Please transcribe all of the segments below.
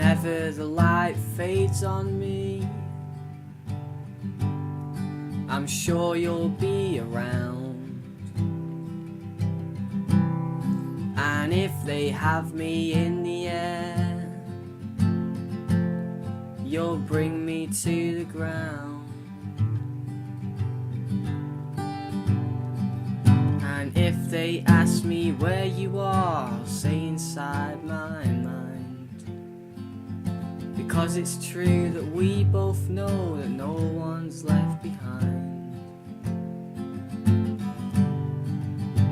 Whenever the light fades on me, I'm sure you'll be around. And if they have me in the air, you'll bring me to the ground. And if they ask me where you are, I'll say inside my mind. Because it's true that we both know that no one's left behind.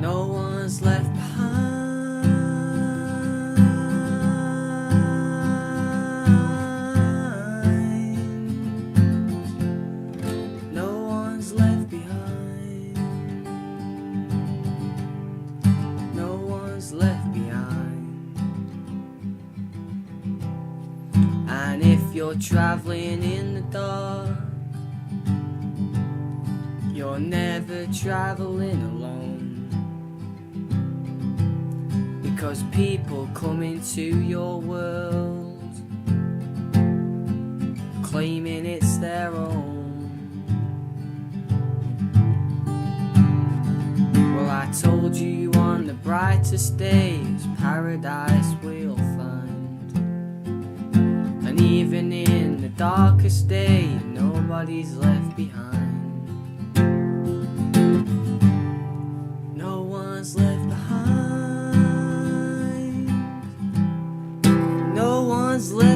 No one's left behind. No one's left behind. No one's left behind. And if you're traveling in the dark, you're never traveling alone. Because people come into your world claiming it's their own. Well, I told you on the brightest days paradise we'll find. And even in the darkest day, nobody's left behind. No one's left behind. No one's left